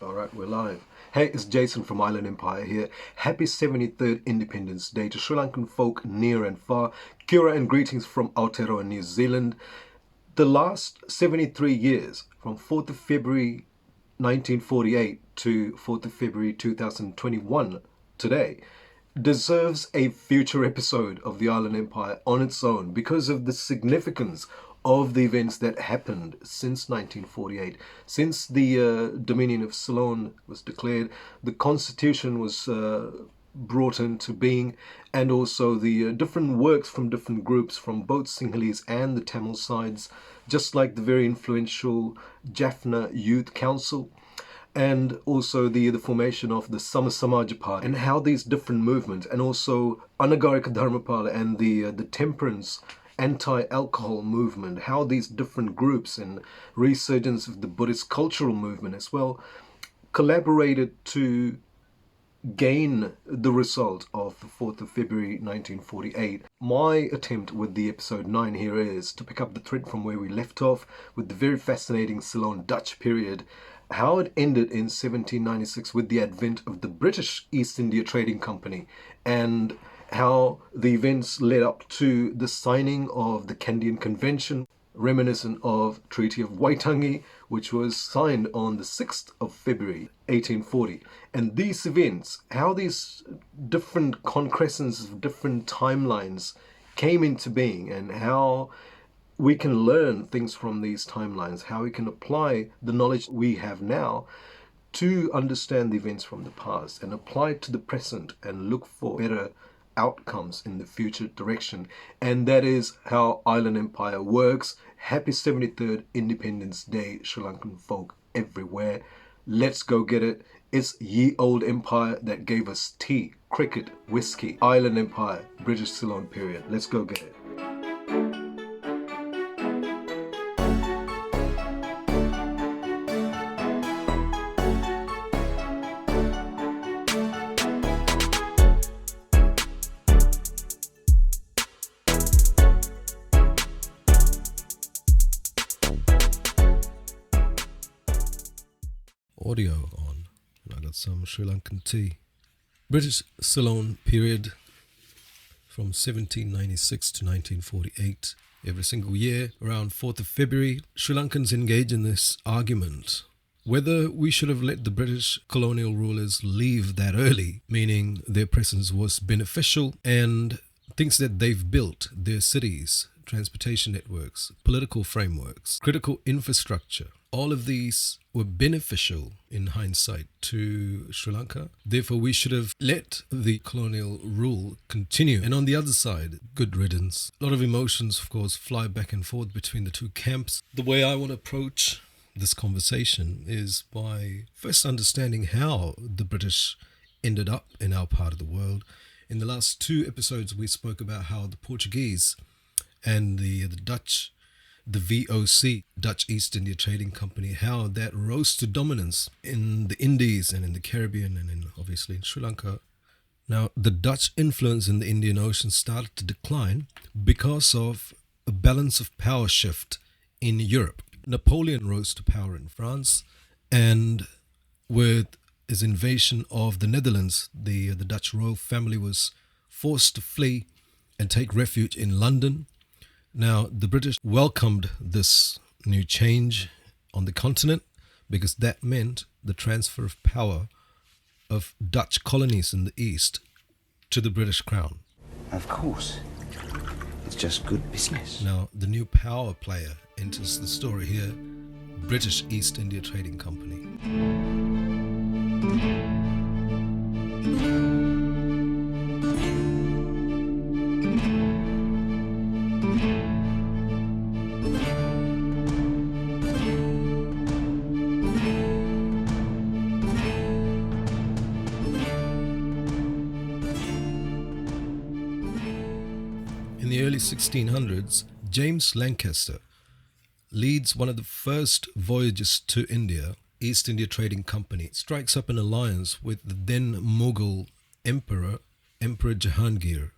All right, we're live. Hey, it's Jason from Island Empire here. Happy 73rd Independence Day to Sri Lankan folk near and far. Kia ora and greetings from Aotearoa, New Zealand. The last 73 years, from 4th of February 1948 to 4th of February 2021, today, deserves a future episode of the Island Empire on its own because of the significance of the events that happened since 1948. Since the Dominion of Ceylon was declared, the Constitution was brought into being, and also the different works from different groups from both Sinhalese and the Tamil sides, just like the very influential Jaffna Youth Council, and also the formation of the Sama Samaja Party, and how these different movements, and also Anagarika Dharmapala and the temperance anti-alcohol movement, how these different groups and resurgence of the Buddhist cultural movement as well collaborated to gain the result of the 4th of February 1948. My attempt with the episode 9 here is to pick up the thread from where we left off with the very fascinating Ceylon Dutch period, how it ended in 1796 with the advent of the British East India Trading Company, and how the events led up to the signing of the Kandian Convention, reminiscent of Treaty of Waitangi, which was signed on the 6th of February 1840. And these events, how these different concrescents of different timelines came into being, and how we can learn things from these timelines, how we can apply the knowledge we have now to understand the events from the past and apply it to the present and look for better outcomes in the future direction. And that is how Island Empire works. Happy 73rd Independence Day, Sri Lankan folk everywhere. Let's go get it. It's ye old empire that gave us tea, cricket, whiskey. Island Empire, British Ceylon period. Let's go get it. Audio on, and I got some Sri Lankan tea. British Ceylon period from 1796 to 1948. Every single year, around 4th of February, Sri Lankans engage in this argument whether we should have let the British colonial rulers leave that early, meaning their presence was beneficial, and things that they've built, their cities, transportation networks, political frameworks, critical infrastructure, all of these were beneficial in hindsight to Sri Lanka. Therefore, we should have let the colonial rule continue. And on the other side, good riddance. A lot of emotions, of course, fly back and forth between the two camps. The way I want to approach this conversation is by first understanding how the British ended up in our part of the world. In the last two episodes, we spoke about how the Portuguese and the Dutch, the VOC, Dutch East India Trading Company, how that rose to dominance in the Indies and in the Caribbean and obviously in Sri Lanka. Now, the Dutch influence in the Indian Ocean started to decline because of a balance of power shift in Europe. Napoleon rose to power in France, and with his invasion of the Netherlands, the Dutch royal family was forced to flee and take refuge in London. Now, the British welcomed this new change on the continent because that meant the transfer of power of Dutch colonies in the east to the British Crown. Of course. It's just good business. Now, the new power player enters the story here, British East India Trading Company. In the early 1600s, James Lancaster leads one of the first voyages to India. East India Trading Company strikes up an alliance with the then Mughal Emperor Jahangir.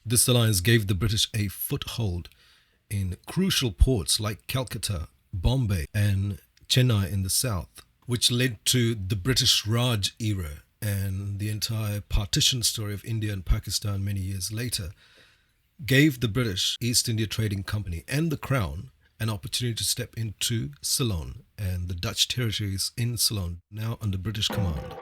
This alliance gave the British a foothold in crucial ports like Calcutta, Bombay, and Chennai in the south, which led to the British Raj era and the entire partition story of India and Pakistan many years later, gave the British East India Trading Company and the Crown an opportunity to step into Ceylon and the Dutch territories in Ceylon, now under British command.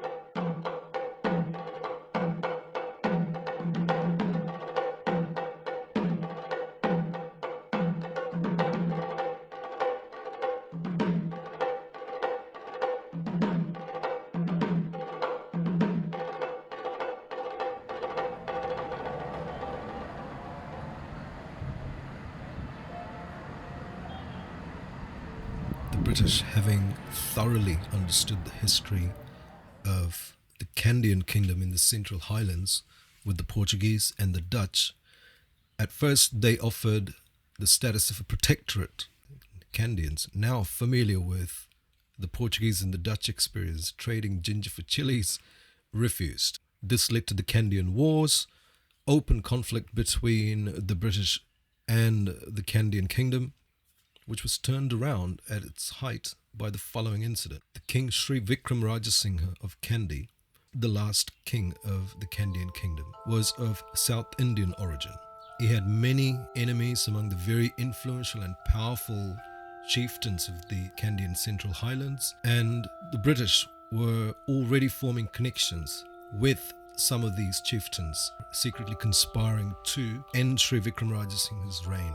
The British, having thoroughly understood the history of the Kandian kingdom in the Central Highlands with the Portuguese and the Dutch, at first they offered the status of a protectorate. Kandians, now familiar with the Portuguese and the Dutch experience trading ginger for chilies, refused. This led to the Kandian Wars, open conflict between the British and the Kandian kingdom, which was turned around at its height by the following incident. The King Sri Vikram Rajasinghe of Kandy, the last king of the Kandian kingdom, was of South Indian origin. He had many enemies among the very influential and powerful chieftains of the Kandian Central Highlands, and the British were already forming connections with some of these chieftains, secretly conspiring to end Sri Vikram Rajasinghe's reign.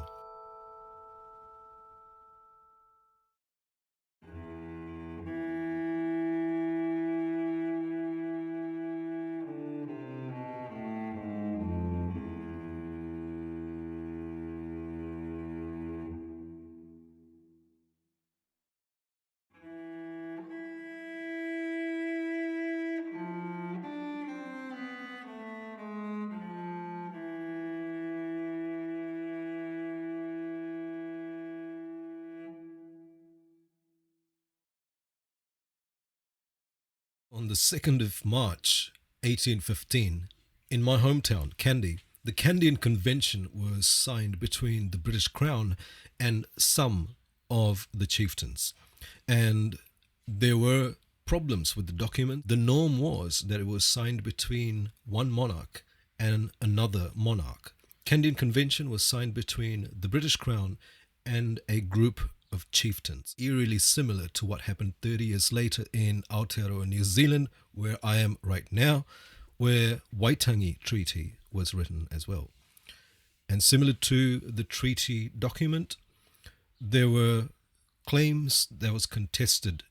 On the 2nd of March, 1815, in my hometown, Kandy, the Kandian Convention was signed between the British Crown and some of the chieftains. And there were problems with the document. The norm was that it was signed between one monarch and another monarch. Kandian Convention was signed between the British Crown and a group of chieftains, eerily similar to what happened 30 years later in Aotearoa, New Zealand, where I am right now, where Waitangi Treaty was written as well. And similar to the treaty document, there were claims that was contested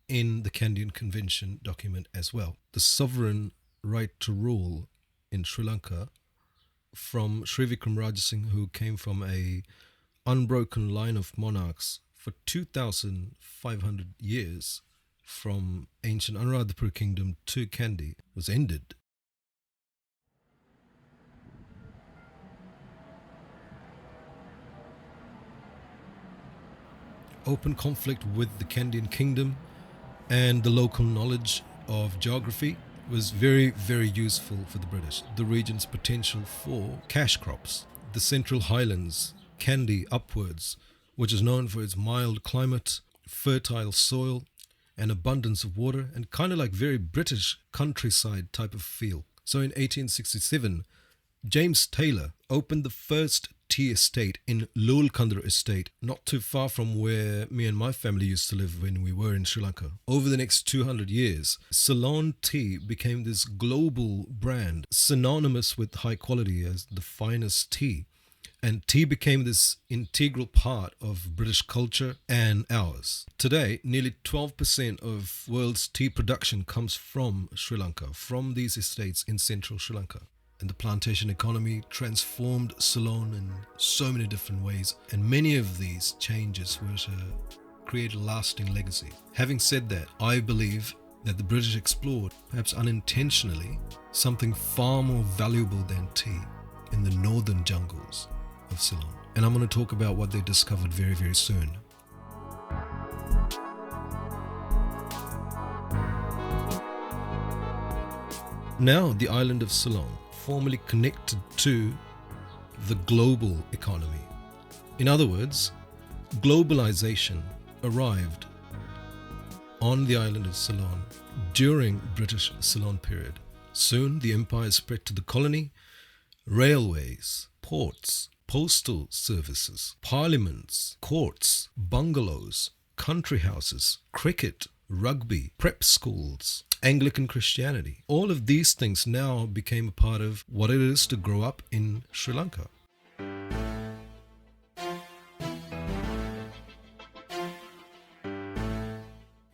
in the Kandian Convention document as well. The sovereign right to rule in Sri Lanka from Sri Vikram Rajasinghe, who came from a unbroken line of monarchs for 2,500 years from ancient Anuradhapura kingdom to Kandy, was ended. Open conflict with the Kandian kingdom and the local knowledge of geography was very, very useful for the British. The region's potential for cash crops, the Central Highlands, Kandy upwards, which is known for its mild climate, fertile soil, and abundance of water, and kind of like very British countryside type of feel. So in 1867, James Taylor opened the first tea estate in Lulkandra Estate, not too far from where me and my family used to live when we were in Sri Lanka. Over the next 200 years, Ceylon tea became this global brand, synonymous with high quality as the finest tea. And tea became this integral part of British culture and ours. Today, nearly 12% of world's tea production comes from Sri Lanka, from these estates in central Sri Lanka. And the plantation economy transformed Ceylon in so many different ways. And many of these changes were to create a lasting legacy. Having said that, I believe that the British explored, perhaps unintentionally, something far more valuable than tea in the northern jungles of Ceylon. And I'm going to talk about what they discovered very, very soon. Now, the island of Ceylon, formally connected to the global economy. In other words, globalization arrived on the island of Ceylon during British Ceylon period. Soon the empire spread to the colony. Railways, ports, postal services, parliaments, courts, bungalows, country houses, cricket, rugby, prep schools, Anglican Christianity. All of these things now became a part of what it is to grow up in Sri Lanka.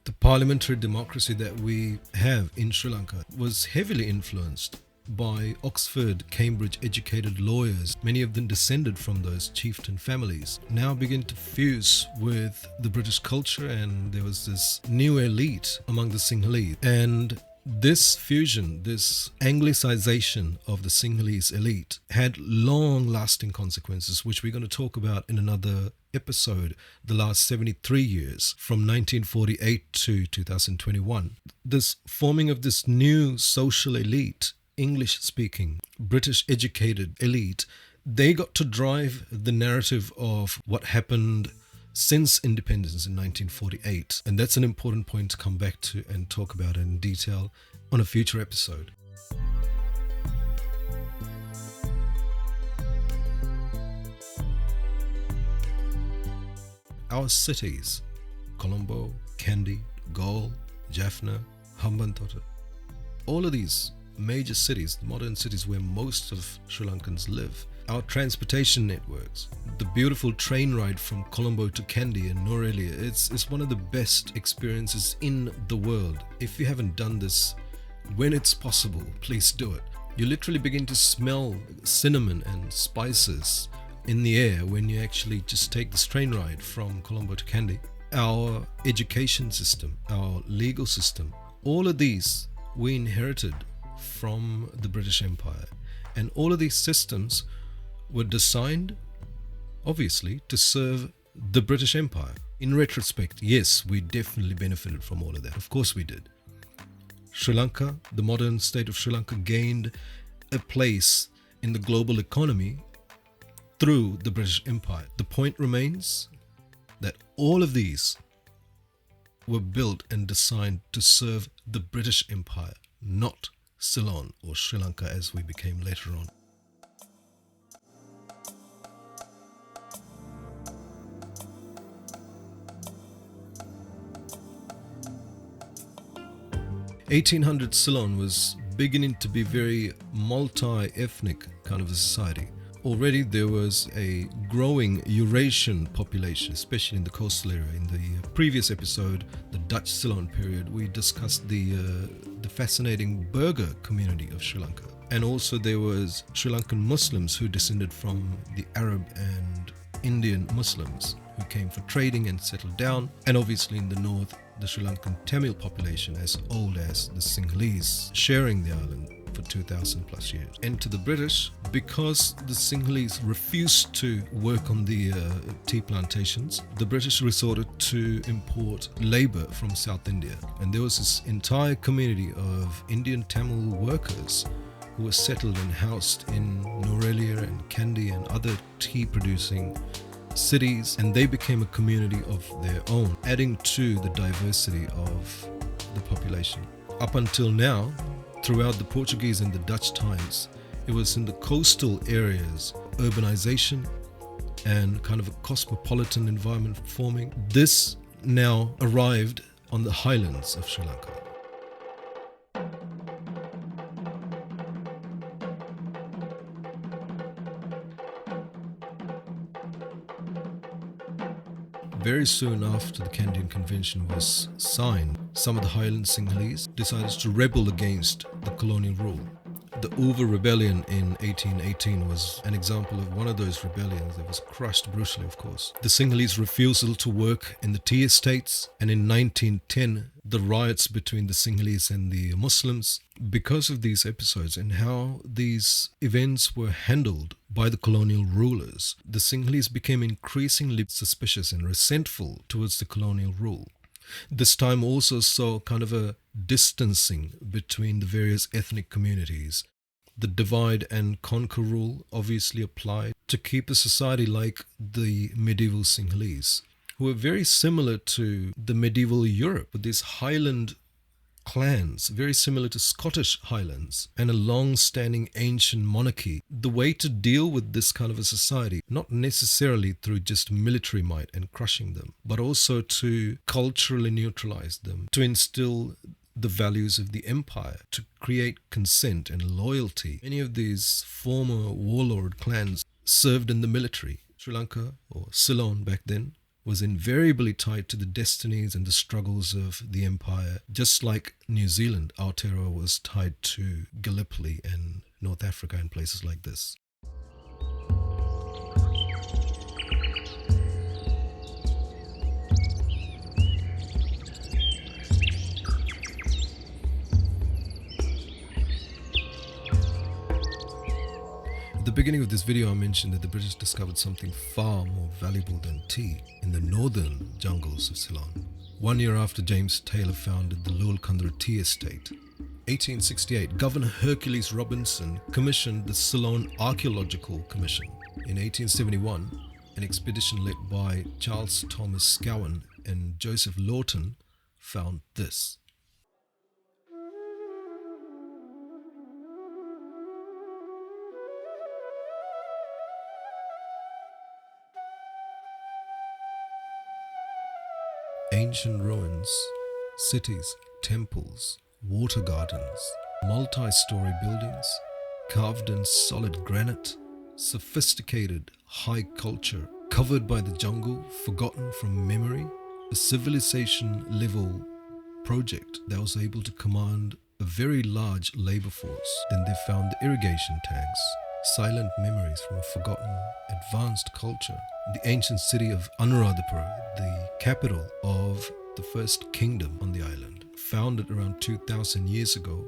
The parliamentary democracy that we have in Sri Lanka was heavily influenced by Oxford, Cambridge educated lawyers, many of them descended from those chieftain families, now begin to fuse with the British culture, and there was this new elite among the Sinhalese. And this fusion, this Anglicization of the Sinhalese elite had long-lasting consequences, which we're going to talk about in another episode, the last 73 years, from 1948 to 2021. This forming of this new social elite, English-speaking, British-educated elite, they got to drive the narrative of what happened since independence in 1948. And that's an important point to come back to and talk about in detail on a future episode. Our cities, Colombo, Kandy, Galle, Jaffna, Hambantota, all of these major cities, the modern cities where most of Sri Lankans live, our transportation networks, the beautiful train ride from Colombo to Kandy and Norelia, it's one of the best experiences in the world. If you haven't done this, when it's possible, please do it. You literally begin to smell cinnamon and spices in the air when you actually just take this train ride from Colombo to Kandy. Our education system, our legal system, all of these we inherited from the British Empire, and all of these systems were designed, obviously, to serve the British Empire. In retrospect, yes, we definitely benefited from all of that. Of course we did. Sri Lanka, the modern state of Sri Lanka, gained a place in the global economy through the British Empire. The point remains that all of these were built and designed to serve the British Empire, not Ceylon or Sri Lanka as we became later on. (1800) Ceylon was beginning to be very multi-ethnic kind of a society. Already there was a growing Eurasian population, especially in the coastal area. In the previous episode, the Dutch Ceylon period, we discussed the fascinating Burgher community of Sri Lanka. And also there was Sri Lankan Muslims who descended from the Arab and Indian Muslims who came for trading and settled down. And obviously in the north, the Sri Lankan Tamil population, as old as the Sinhalese, sharing the island for 2,000 plus years. And to the British, because the Sinhalese refused to work on the tea plantations, the British resorted to import labor from South India. And there was this entire community of Indian Tamil workers who were settled and housed in Norelia and Kandy and other tea producing cities, and they became a community of their own, adding to the diversity of the population. Up until now, throughout the Portuguese and the Dutch times, it was in the coastal areas, urbanization and kind of a cosmopolitan environment forming. This now arrived on the highlands of Sri Lanka. Very soon after the Kandian Convention was signed, some of the Highland Sinhalese decided to rebel against the colonial rule. The Uva Rebellion in 1818 was an example of one of those rebellions that was crushed brutally, of course. The Sinhalese refusal to work in the tea estates, and in 1910, the riots between the Sinhalese and the Muslims. Because of these episodes and how these events were handled by the colonial rulers, the Sinhalese became increasingly suspicious and resentful towards the colonial rule. This time also saw kind of a distancing between the various ethnic communities. The divide and conquer rule obviously applied to keep a society like the medieval Sinhalese, who were very similar to the medieval Europe, with these Highland clans, very similar to Scottish Highlands, and a long-standing ancient monarchy. The way to deal with this kind of a society, not necessarily through just military might and crushing them, but also to culturally neutralize them, to instill the values of the empire, to create consent and loyalty. Many of these former warlord clans served in the military. Sri Lanka, or Ceylon back then, was invariably tied to the destinies and the struggles of the empire, just like New Zealand, Aotearoa, was tied to Gallipoli and North Africa and places like this. At the beginning of this video, I mentioned that the British discovered something far more valuable than tea in the northern jungles of Ceylon. 1 year after James Taylor founded the Lulkandra Tea Estate, 1868, Governor Hercules Robinson commissioned the Ceylon Archaeological Commission. In 1871, an expedition led by Charles Thomas Scowen and Joseph Lawton found this. Ancient ruins, cities, temples, water gardens, multi-story buildings, carved in solid granite, sophisticated high culture, covered by the jungle, forgotten from memory, a civilization-level project that was able to command a very large labor force. Then they found the irrigation tanks, silent memories from a forgotten, advanced culture. The ancient city of Anuradhapura, the capital of the first kingdom on the island, founded around 2,000 years ago,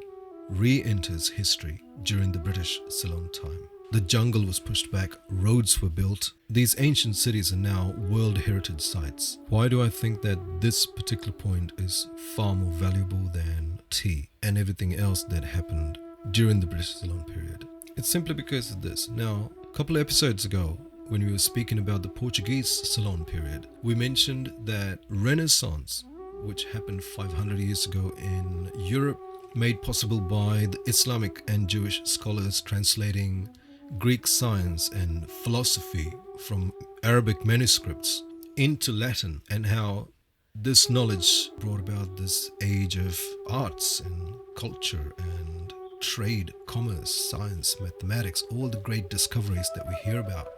re-enters history during the British Ceylon time. The jungle was pushed back, roads were built. These ancient cities are now World Heritage Sites. Why do I think that this particular point is far more valuable than tea and everything else that happened during the British Ceylon period? It's simply because of this. Now, a couple of episodes ago, when we were speaking about the Portuguese Ceylon period, we mentioned that Renaissance, which happened 500 years ago in Europe, made possible by the Islamic and Jewish scholars translating Greek science and philosophy from Arabic manuscripts into Latin, and how this knowledge brought about this age of arts and culture and trade, commerce, science, mathematics, all the great discoveries that we hear about.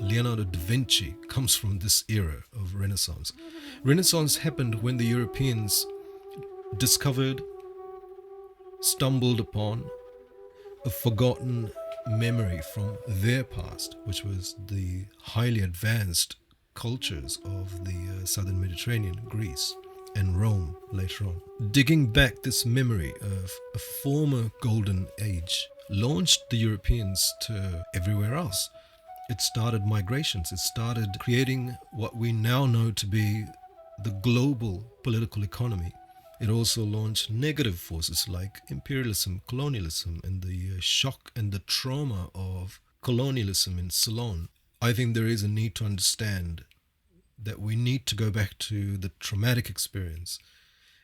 Leonardo da Vinci comes from this era of Renaissance. Renaissance happened when the Europeans discovered, stumbled upon a forgotten memory from their past, which was the highly advanced cultures of the southern Mediterranean, Greece and Rome later on. Digging back this memory of a former golden age launched the Europeans to everywhere else. It started migrations. It started creating what we now know to be the global political economy. It also launched negative forces like imperialism, colonialism, and the shock and the trauma of colonialism in Ceylon. I think there is a need to understand that we need to go back to the traumatic experience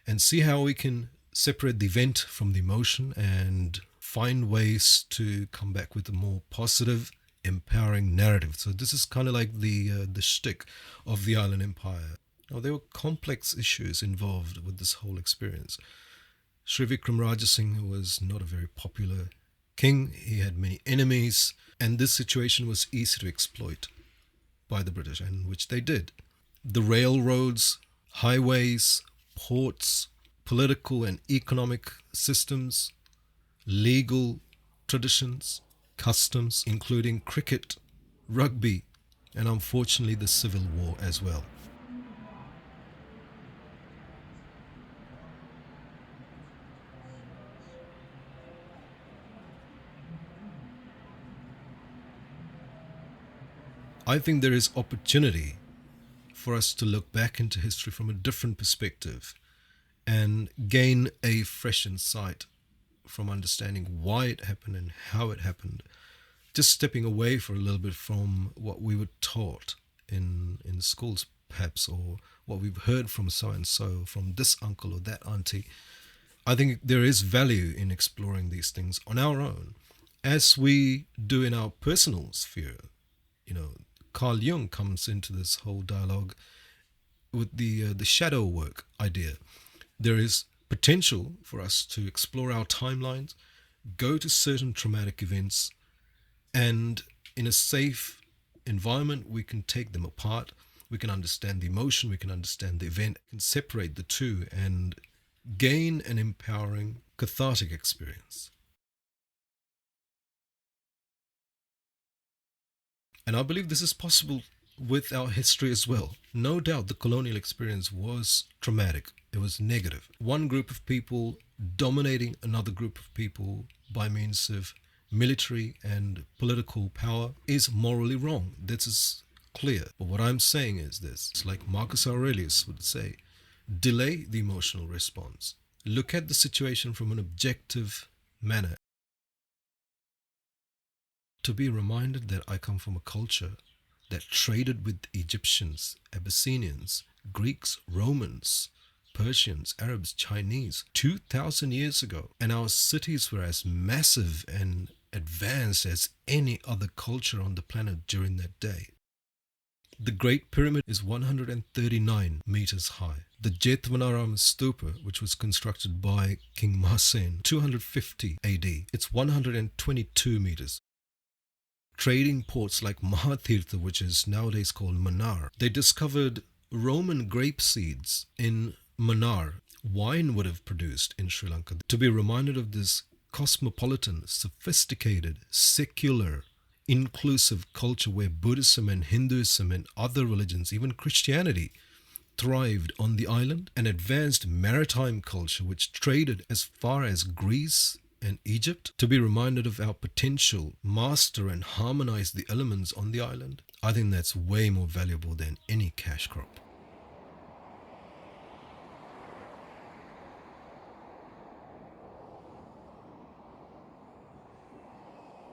and see how we can separate the event from the emotion and find ways to come back with a more positive, empowering narrative. So this is kind of like the shtick of the Island Empire. Now, there were complex issues involved with this whole experience. Sri Vikram Rajasinghe was not a very popular king. He had many enemies, and this situation was easy to exploit by the British, and which they did. The railroads, highways, ports, political and economic systems, legal traditions, customs, including cricket, rugby, and unfortunately the Civil War as well. I think there is opportunity for us to look back into history from a different perspective and gain a fresh insight from understanding why it happened and how it happened. Just stepping away for a little bit from what we were taught in schools, perhaps, or what we've heard from so and so, from this uncle or that auntie. I think there is value in exploring these things on our own, as we do in our personal sphere. You know, Carl Jung comes into this whole dialogue with the shadow work idea. There is potential for us to explore our timelines, go to certain traumatic events, and in a safe environment, we can take them apart. We can understand the emotion, we can understand the event, can separate the two and gain an empowering, cathartic experience. And I believe this is possible with our history as well. No doubt the colonial experience was traumatic. It was negative. One group of people dominating another group of people by means of military and political power is morally wrong. This is clear. But what I'm saying is this. It's like Marcus Aurelius would say, delay the emotional response. Look at the situation from an objective manner. To be reminded that I come from a culture that traded with Egyptians, Abyssinians, Greeks, Romans, Persians, Arabs, Chinese 2,000 years ago, and our cities were as massive and advanced as any other culture on the planet during that day. The Great Pyramid is 139 meters high. The Jetvanarama Stupa, which was constructed by King Mahasen 250 AD, it's 122 meters. Trading ports like Mahatirtha, which is nowadays called Mannar, they discovered Roman grape seeds in Mannar. Wine would have produced in Sri Lanka. To be reminded of this cosmopolitan, sophisticated, secular, inclusive culture where Buddhism and Hinduism and other religions, even Christianity, thrived on the island, an advanced maritime culture which traded as far as Greece and Egypt. To be reminded of our potential, master and harmonize the elements on the island, I think that's way more valuable than any cash crop.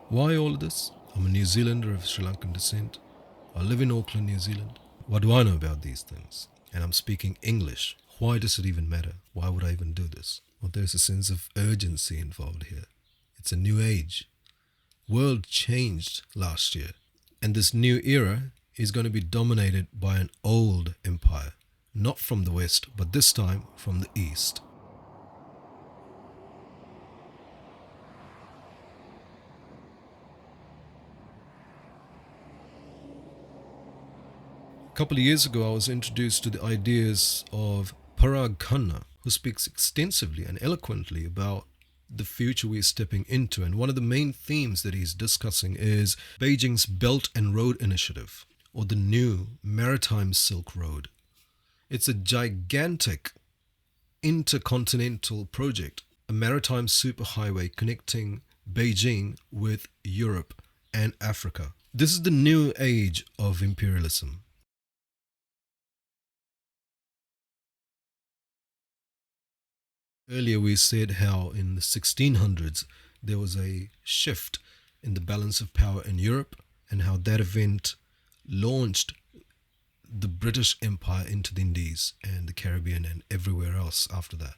Why all of this? I'm a New Zealander of Sri Lankan descent. I live in Auckland, New Zealand. What do I know about these things? And I'm speaking English. Why does it even matter? Why would I even do this? Well, there's a sense of urgency involved here. It's a new age. World changed last year. And this new era is going to be dominated by an old empire. Not from the West, but this time from the East. A couple of years ago, I was introduced to the ideas of Parag Khanna, who speaks extensively and eloquently about the future we're stepping into. And one of the main themes that he's discussing is Beijing's Belt and Road Initiative, or the new Maritime Silk Road. It's a gigantic intercontinental project, a maritime superhighway connecting Beijing with Europe and Africa. This is the new age of imperialism. Earlier we said how in the 1600s there was a shift in the balance of power in Europe, and how that event launched the British Empire into the Indies and the Caribbean and everywhere else after that.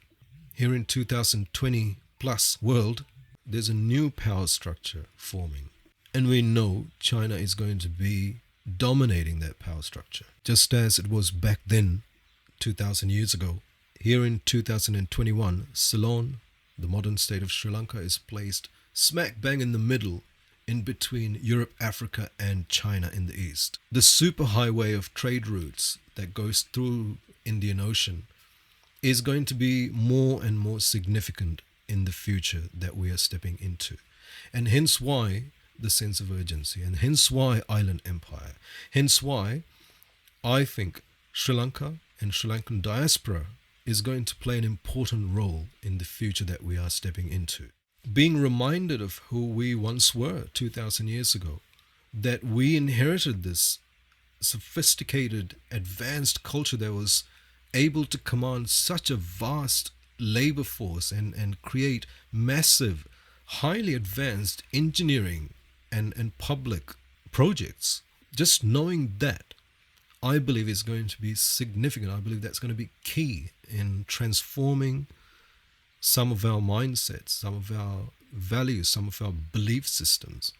Here in 2020 plus world, there's a new power structure forming. And we know China is going to be dominating that power structure, just as it was back then, 2,000 years ago. Here in 2021, Ceylon, the modern state of Sri Lanka, is placed smack bang in the middle, in between Europe, Africa, and China in the east. The superhighway of trade routes that goes through Indian Ocean is going to be more and more significant in the future that we are stepping into. And hence why the sense of urgency, and hence why Island Empire, hence why I think Sri Lanka and Sri Lankan diaspora is going to play an important role in the future that we are stepping into. Being reminded of who we once were 2,000 years ago, that we inherited this sophisticated, advanced culture that was able to command such a vast labor force and create massive, highly advanced engineering and public projects. Just knowing that, I believe is going to be significant. I believe that's going to be key in transforming some of our mindsets, some of our values, some of our belief systems.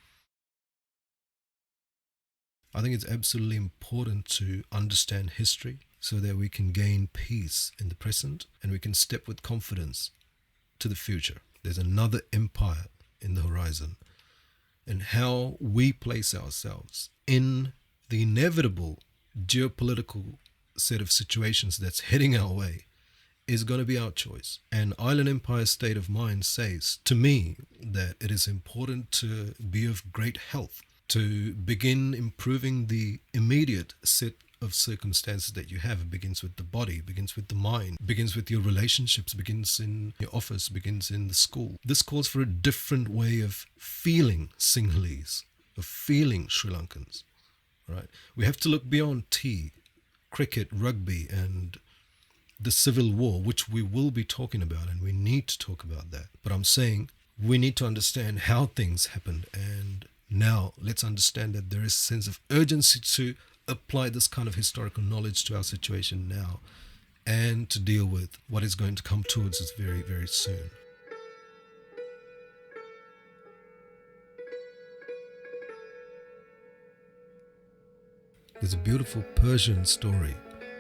I think it's absolutely important to understand history so that we can gain peace in the present and we can step with confidence to the future. There's another empire in the horizon, and how we place ourselves in the inevitable geopolitical set of situations that's heading our way is going to be our choice. And Island Empire's state of mind says to me that it is important to be of great health, to begin improving the immediate set of circumstances that you have. It begins with the body, begins with the mind, begins with your relationships, begins in your office, begins in the school. This calls for a different way of feeling Sinhalese, of feeling Sri Lankans, right? We have to look beyond tea, cricket, rugby, and the civil war, which we will be talking about, and we need to talk about that. But I'm saying we need to understand how things happened, and now let's understand that there is a sense of urgency to apply this kind of historical knowledge to our situation now and to deal with what is going to come towards us very, very soon. There's a beautiful Persian story,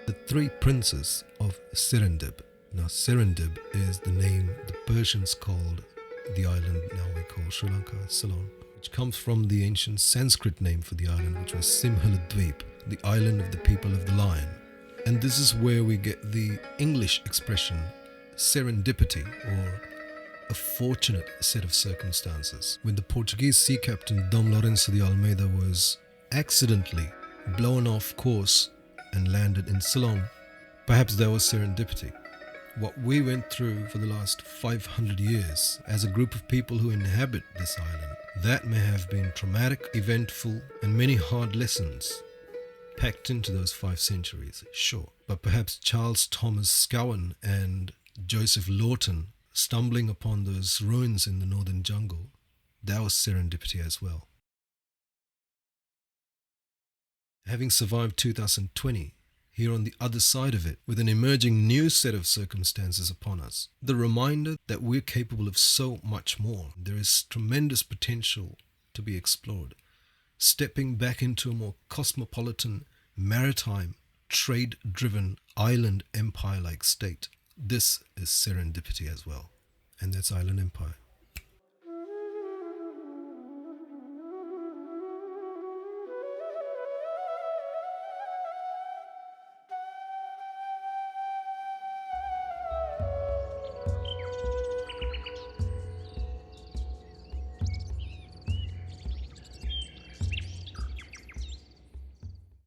The Three Princes of Serendip. Now, Serendip is the name the Persians called the island now we call Sri Lanka, Ceylon, which comes from the ancient Sanskrit name for the island, which was Simhaladweep, the island of the people of the lion. And this is where we get the English expression serendipity, or a fortunate set of circumstances. When the Portuguese sea captain Dom Lourenço de Almeida was accidentally blown off course and landed in Ceylon, perhaps that was serendipity. What we went through for the last 500 years as a group of people who inhabit this island, that may have been traumatic, eventful, and many hard lessons packed into those 5 centuries, sure. But perhaps Charles Thomas Scowen and Joseph Lawton stumbling upon those ruins in the northern jungle, that was serendipity as well. Having survived 2020, here on the other side of it, with an emerging new set of circumstances upon us, the reminder that we're capable of so much more. There is tremendous potential to be explored. Stepping back into a more cosmopolitan, maritime, trade-driven, island empire-like state. This is serendipity as well. And that's Island Empire.